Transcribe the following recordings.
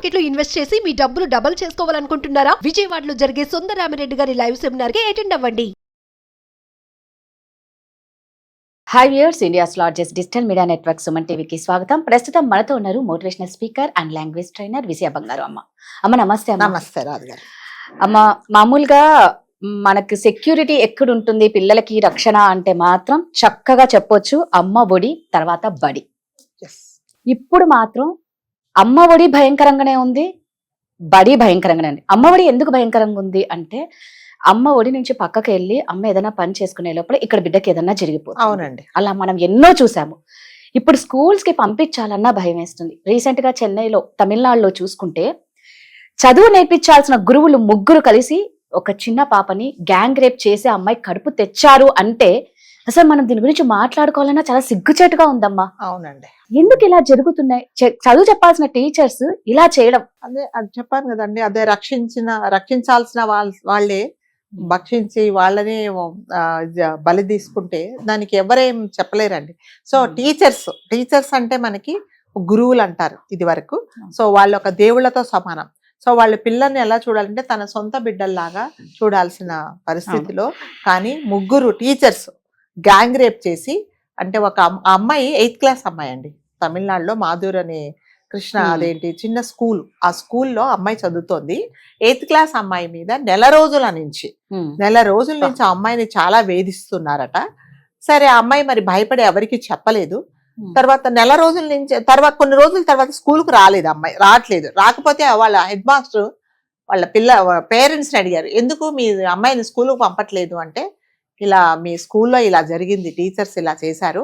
Market లో invest చేసి మీ డబ్బులు డబుల్ చేసుకోవాలనుకుంటున్నారా? విజయవాడలో జరిగే సుందరరామిరెడ్డి గారి లైవ్ సెమినార్ కి అటెండ్ అవ్వండి. Hi viewers, India's largest digital media network Suman టీవీకి స్వాగతం. ప్రస్తుతం మనతో ఉన్నారు motivational speaker and language trainer Vijaya Bangaru Amma. అమ్మ నమస్తే. నమస్తే రాజు గారు. అమ్మ, మామూలుగా మనకు సెక్యూరిటీ ఎక్కడ ఉంటుంది, పిల్లలకి రక్షణ అంటే మాత్రం చక్కగా చెప్పొచ్చు అమ్మ ఒడి తర్వాత బడి. ఇప్పుడు మాత్రం అమ్మ ఒడి భయంకరంగానే ఉంది, బడి భయంకరంగానే ఉంది. అమ్మ ఒడి ఎందుకు భయంకరంగా ఉంది అంటే, అమ్మ ఒడి నుంచి పక్కకి వెళ్ళి అమ్మ ఏదైనా పని చేసుకునే లోపల ఇక్కడ బిడ్డకి ఏదైనా జరిగిపోతుంది. అవునండి, అలా మనం ఎన్నో చూసాము. ఇప్పుడు స్కూల్స్ కి పంపించాలన్నా భయం వేస్తుంది. రీసెంట్ గా చెన్నైలో, తమిళనాడులో చూసుకుంటే చదువు నేర్పించాల్సిన గురువులు 3 కలిసి ఒక చిన్న పాపని గ్యాంగ్ రేప్ చేసి అమ్మాయి కడుపు తెచ్చారు అంటే అసలు మనం దీని గురించి మాట్లాడుకోవాలన్నా చాలా సిగ్గుచేటుగా ఉందమ్మా. అవునండి, ఎందుకు ఇలా జరుగుతున్నాయి? చదువు చెప్పాల్సిన టీచర్స్ ఇలా చేయడం. అదే అది చెప్పాను కదండి. అదే రక్షించాల్సిన వాళ్ళే భక్షించి వాళ్ళని బలి తీసుకుంటే దానికి ఎవరేం చెప్పలేరండి. సో టీచర్స్ అంటే మనకి గురువులు అంటారు ఇది వరకు. సో వాళ్ళు ఒక దేవుళ్ళతో సమానం. సో వాళ్ళ పిల్లల్ని ఎలా చూడాలంటే తన సొంత బిడ్డల్లాగా చూడాల్సిన పరిస్థితిలో, కానీ 3 టీచర్స్ గ్యాంగ్ రేప్ చేసి, అంటే ఒక అమ్మాయి 8th క్లాస్ అమ్మాయి అండి, తమిళనాడులో మాధుర్ అనే కృష్ణ అదేంటి చిన్న స్కూల్, ఆ స్కూల్లో అమ్మాయి చదువుతోంది. 8th క్లాస్ అమ్మాయి మీద నెల రోజుల నుంచి ఆ అమ్మాయిని చాలా వేధిస్తున్నారట. సరే, ఆ అమ్మాయి మరి భయపడి ఎవరికి చెప్పలేదు. తర్వాత నెల రోజుల నుంచి కొన్ని రోజుల తర్వాత స్కూల్కి రాలేదు అమ్మాయి, రాకపోతే వాళ్ళ హెడ్ మాస్టర్ వాళ్ళ పేరెంట్స్ని అడిగారు, ఎందుకు మీ అమ్మాయిని స్కూల్కి పంపట్లేదు అంటే, ఇలా మీ స్కూల్లో ఇలా జరిగింది, టీచర్స్ ఇలా చేశారు,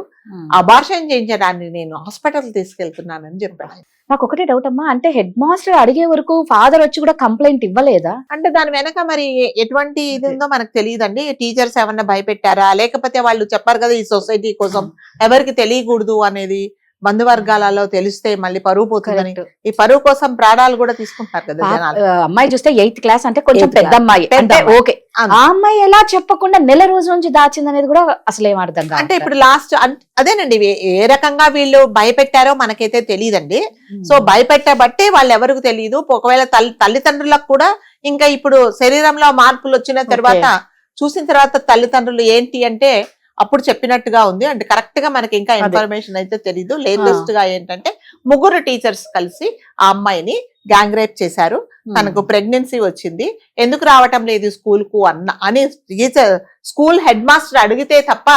అబార్షన్ చేయించడాన్ని నేను హాస్పిటల్ తీసుకెళ్తున్నానని చెప్పాను. నాకు ఒకటే డౌట్ అమ్మా, అంటే హెడ్ మాస్టర్ అడిగే వరకు ఫాదర్ వచ్చి కూడా కంప్లైంట్ ఇవ్వలేదా? అంటే దాని వెనక మరి ఎటువంటి ఇది ఉందో మనకు తెలియదండి. టీచర్స్ ఏమన్నా భయపెట్టారా, లేకపోతే వాళ్ళు చెప్పారు కదా ఈ సొసైటీ కోసం ఎవరికి తెలియకూడదు అనేది, బంధువర్గాలలో తెలిస్తే మళ్ళీ పరువు పోతుందని ఈ పరువు కోసం ప్రాణాలు కూడా తీసుకుంటారు కదా జనాలు. అమ్మాయి చూస్తే 8th క్లాస్ అంటే కొంచెం పెద్ద అమ్మాయి, ఓకే. ఆ అమ్మాయి ఎలా చెప్పకుండా నెల రోజుల నుంచి దాచింది అనేది కూడా అసలు ఏం అర్థం కాదు. అంటే ఇప్పుడు లాస్ట్ అదేనండి, ఏ రకంగా వీళ్ళు భయపెట్టారో మనకైతే తెలియదండి. సో భయపెట్టబట్టే వాళ్ళు ఎవరికి తెలియదు. ఒకవేళ తల్లిదండ్రులకు కూడా ఇంకా ఇప్పుడు శరీరంలో మార్పులు వచ్చిన తర్వాత చూసిన తర్వాత తల్లిదండ్రులు ఏంటి అంటే అప్పుడు చెప్పినట్టుగా ఉంది. అంటే కరెక్ట్ గా మనకి ఇంకా ఇన్ఫర్మేషన్ అయితే తెలీదు. లేటెస్ట్ గా ఏంటంటే 3 టీచర్స్ కలిసి ఆ అమ్మాయిని గ్యాంగ్ రేప్ చేశారు. తనకు ప్రెగ్నెన్సీ వచ్చింది, ఎందుకు రావటం లేదు స్కూల్ కు అని స్కూల్ హెడ్ మాస్టర్ అడిగితే తప్ప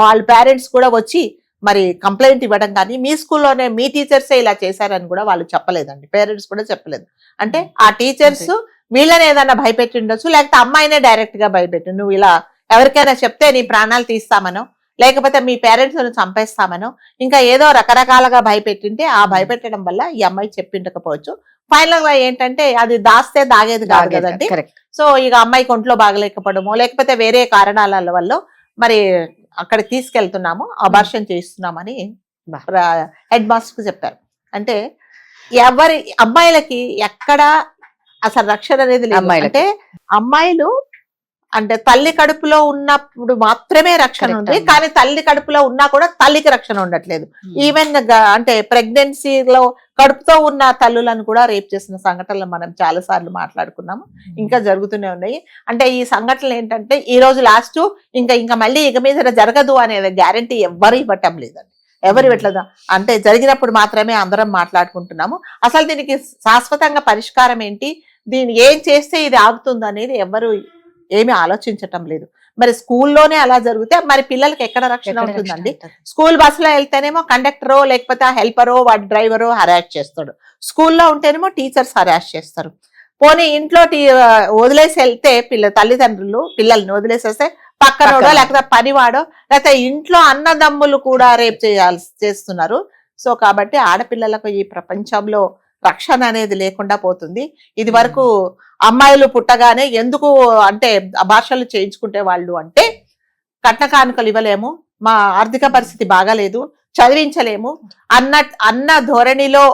వాళ్ళ పేరెంట్స్ కూడా వచ్చి మరి కంప్లైంట్ ఇవ్వడం కానీ, మీ స్కూల్లోనే మీ టీచర్సే ఇలా చేశారని కూడా వాళ్ళు చెప్పలేదండి. పేరెంట్స్ కూడా చెప్పలేదు. అంటే ఆ టీచర్స్ వీళ్ళని ఏదైనా భయపెట్టి ఉండొచ్చు, లేకపోతే అమ్మాయినే డైరెక్ట్ గా భయపెట్టి, నువ్వు ఇలా ఎవరికైనా చెప్తే నీ ప్రాణాలు తీస్తామనో, లేకపోతే మీ పేరెంట్స్ చంపేస్తామనో, ఇంకా ఏదో రకరకాలుగా భయపెట్టింటే ఆ భయపెట్టడం వల్ల ఈ అమ్మాయి చెప్పిండకపోవచ్చు. ఫైనల్ గా ఏంటంటే అది దాస్తే దాగేది కాదు కదండి. సో ఇక అమ్మాయికి ఒంట్లో బాగలేకపోవడము, లేకపోతే వేరే కారణాల వల్ల మరి అక్కడికి తీసుకెళ్తున్నాము, అబార్షన్ చేస్తున్నామని హెడ్ మాస్టర్ కు చెప్పారు. అంటే అమ్మాయిలకి ఎక్కడ అసలు రక్షణ అనేది లేదు. అంటే అమ్మాయిలు అంటే తల్లి కడుపులో ఉన్నప్పుడు మాత్రమే రక్షణ ఉంది, కానీ తల్లి కడుపులో ఉన్నా కూడా తల్లికి రక్షణ ఉండట్లేదు. ఈవెన్ అంటే ప్రెగ్నెన్సీలో కడుపుతో ఉన్న తల్లులను కూడా రేప్ చేసిన సంఘటనలు మనం చాలా సార్లు మాట్లాడుకున్నాము, ఇంకా జరుగుతూనే ఉన్నాయి. అంటే ఈ సంఘటనలు ఏంటంటే ఈ రోజు లాస్ట్, ఇంకా మళ్ళీ ఇక మీద జరగదు అనేది గ్యారంటీ ఎవ్వరు ఇవ్వటం లేదండి. ఎవరు ఇవ్వట్లేదు. అంటే జరిగినప్పుడు మాత్రమే అందరం మాట్లాడుకుంటున్నాము. అసలు దీనికి శాశ్వతంగా పరిష్కారం ఏంటి, దీన్ని ఏం చేస్తే ఇది ఆగుతుంది అనేది ఎవరు ఏమి ఆలోచించటం లేదు. మరి స్కూల్లోనే అలా జరిగితే మరి పిల్లలకి ఎక్కడ రక్షణ ఉంటుందండి? స్కూల్ బస్సులో వెళ్తేనేమో కండక్టరో లేకపోతే హెల్పరో వాడి డ్రైవరో హరాస్ చేస్తాడు, స్కూల్లో ఉంటేనేమో టీచర్స్ హరాస్ చేస్తారు. పోనీ ఇంట్లో వదిలేసి వెళ్తే తల్లిదండ్రులు పిల్లల్ని వదిలేసేస్తే పక్కనోడో లేకపోతే పనివాడో లేకపోతే ఇంట్లో అన్నదమ్ములు కూడా రేప్ చేస్తున్నారు. సో కాబట్టి ఆడపిల్లలకు ఈ ప్రపంచంలో రక్షణ అనేది లేకుండా పోతుంది. ఇది వరకు అమ్మాయిలు పుట్టగానే ఎందుకు అంటే అబార్షన్లు చేయించుకుంటే వాళ్ళు అంటే కట్న కానుకలు ఇవ్వలేము, మా ఆర్థిక పరిస్థితి బాగాలేదు, చదివించలేము అన్న ధోరణిలో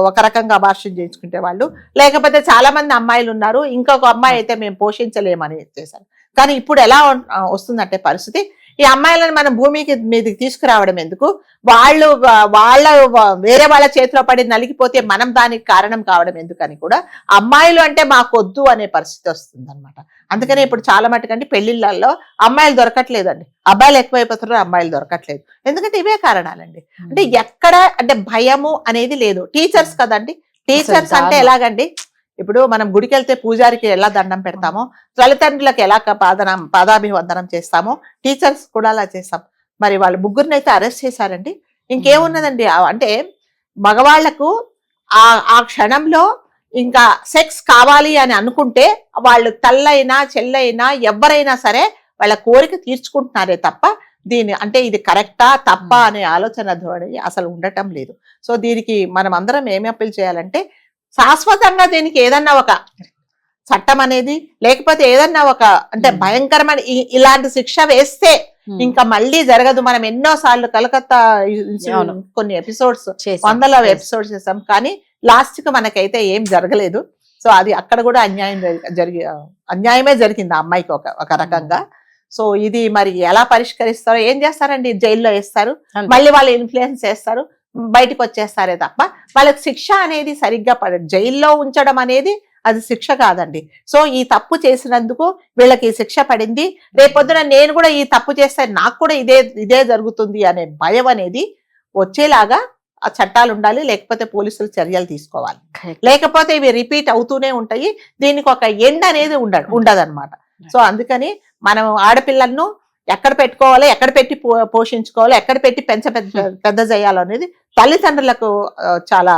ఒక రకంగా అబార్షన్ చేయించుకుంటే వాళ్ళు, లేకపోతే చాలా మంది అమ్మాయిలు ఉన్నారు ఇంకొక అమ్మాయి అయితే మేము పోషించలేమని చేశారు. కానీ ఇప్పుడు ఎలా వస్తుందంటే పరిస్థితి, ఈ అమ్మాయిలను మనం భూమికి మీదకి తీసుకురావడం ఎందుకు? వాళ్ళ వేరే వాళ్ళ చేతిలో పడి నలిగిపోతే మనం దానికి కారణం కావడం ఎందుకని కూడా అమ్మాయిలు అంటే మాకొద్దు అనే పరిస్థితి వస్తుంది అనమాట. అందుకనే ఇప్పుడు చాలా మటుకండి పెళ్లిళ్ళల్లో అమ్మాయిలు దొరకట్లేదండి, అబ్బాయిలు ఎక్కువైపోతున్నారు, అమ్మాయిలు దొరకట్లేదు. ఎందుకంటే ఇవే కారణాలండి. అంటే ఎక్కడ అంటే భయము అనేది లేదు. టీచర్స్ కదండి, టీచర్స్ అంటే ఎలాగండి, ఇప్పుడు మనం గుడికి వెళ్తే పూజారికి ఎలా దండం పెడతామో, తల్లిదండ్రులకు ఎలా పాదాభివందనం చేస్తామో, టీచర్స్ కూడా అలా చేస్తాం. మరి వాళ్ళు ముగ్గురిని అయితే అరెస్ట్ చేశారండి. ఇంకేమున్నదండి, అంటే మగవాళ్లకు ఆ క్షణంలో ఇంకా సెక్స్ కావాలి అని అనుకుంటే వాళ్ళు తల్లైనా చెల్లైనా ఎవరైనా సరే వాళ్ళ కోరిక తీర్చుకుంటున్నారే తప్ప దీని అంటే ఇది కరెక్టా తప్ప అనే ఆలోచన ధోరణి అసలు ఉండటం లేదు. సో దీనికి మనం అందరం ఏమి అప్పీల్ చేయాలంటే, శాశ్వతంగా దీనికి ఏదన్నా ఒక చట్టం అనేది, లేకపోతే ఏదన్నా ఒక అంటే భయంకరమైన ఇలాంటి శిక్ష వేస్తే ఇంకా మళ్ళీ జరగదు. మనం ఎన్నో సార్లు కలకత్తా కొన్ని ఎపిసోడ్స్, వందల ఎపిసోడ్స్ చేసాం, కానీ లాస్ట్ కి మనకైతే ఏం జరగలేదు. సో అది అక్కడ కూడా అన్యాయమే జరిగింది ఆ అమ్మాయికి ఒక రకంగా. సో ఇది మరి ఎలా పరిష్కరిస్తారో, ఏం చేస్తారండి, జైల్లో వేస్తారు, మళ్ళీ వాళ్ళు ఇన్ఫ్లుయెన్స్ చేస్తారు, బయటకు వచ్చేస్తారే తప్ప వాళ్ళకి శిక్ష అనేది సరిగ్గా పడదు. జైల్లో ఉంచడం అనేది అది శిక్ష కాదండి. సో ఈ తప్పు చేసినందుకు వీళ్ళకి శిక్ష పడింది, రేపొద్దున నేను కూడా ఈ తప్పు చేస్తే నాకు కూడా ఇదే జరుగుతుంది అనే భయం అనేది వచ్చేలాగా ఆ చట్టాలు ఉండాలి, లేకపోతే పోలీసులు చర్యలు తీసుకోవాలి. లేకపోతే ఇవి రిపీట్ అవుతూనే ఉంటాయి, దీనికి ఒక ఎండ్ అనేది ఉండదన్నమాట. సో అందుకని మనం ఆడపిల్లలను ఎక్కడ పెట్టుకోవాలో, ఎక్కడ పెట్టి పోషించుకోవాలో, ఎక్కడ పెట్టి పెద్ద చేయాలో అనేది తల్లిదండ్రులకు చాలా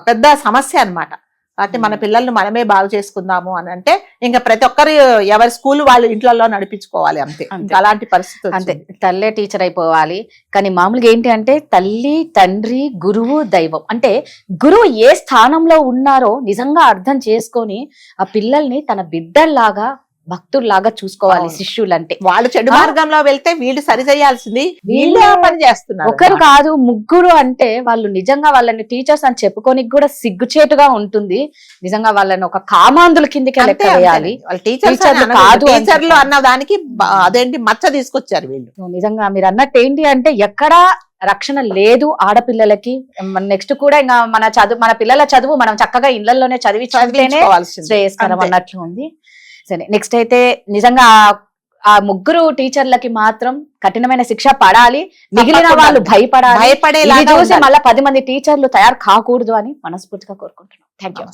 పెద్ద సమస్య అన్నమాట. అంటే మన పిల్లల్ని మనమే బాగు చేసుకుందాము అని అంటే ఇంకా ప్రతి ఒక్కరు ఎవరి స్కూల్ వాళ్ళు ఇంట్లో నడిపించుకోవాలి, అంతే. అలాంటి పరిస్థితి అంతే, తల్లే టీచర్ అయిపోవాలి. కానీ మామూలుగా ఏంటి అంటే తల్లి, తండ్రి, గురువు, దైవం. అంటే గురువు ఏ స్థానంలో ఉన్నారో నిజంగా అర్థం చేసుకొని ఆ పిల్లల్ని తన బిడ్డల్లాగా, భక్తుల్లాగా చూసుకోవాలి. శిష్యులంటే వాళ్ళు చెడు మార్గంలో వెళ్తే వీళ్ళు సరి చేయాల్సింది వీళ్ళే పని చేస్తున్నారు. ఒకరు కాదు, ముగ్గురు. అంటే వాళ్ళు నిజంగా వాళ్ళని టీచర్స్ అని చెప్పుకోనికి కూడా సిగ్గుచేటుగా ఉంటుంది. నిజంగా వాళ్ళని ఒక కామాంధుల కిందకి లెక్క వేయాలి. టీచర్లు అన్న దానికి అదేంటి మచ్చ తీసుకొచ్చారు వీళ్ళు. నిజంగా మీరు అన్నట్టు ఏంటి అంటే ఎక్కడా రక్షణ లేదు ఆడపిల్లలకి. నెక్స్ట్ కూడా ఇంకా మన పిల్లల చదువు మనం చక్కగా ఇళ్లలోనే చదివించుకుంటేనే శ్రేయస్కరం అన్నట్లు ఉంది. సరే, నెక్స్ట్ అయితే నిజంగా ఆ ముగ్గురు టీచర్లకి మాత్రం కఠినమైన శిక్ష పడాలి, మిగిలిన వాళ్ళు భయపడాలి. చూసి మళ్ళీ 10 మంది టీచర్లు తయారు కాకూడదు అని మనస్ఫూర్తిగా కోరుకుంటున్నాం. Thank you.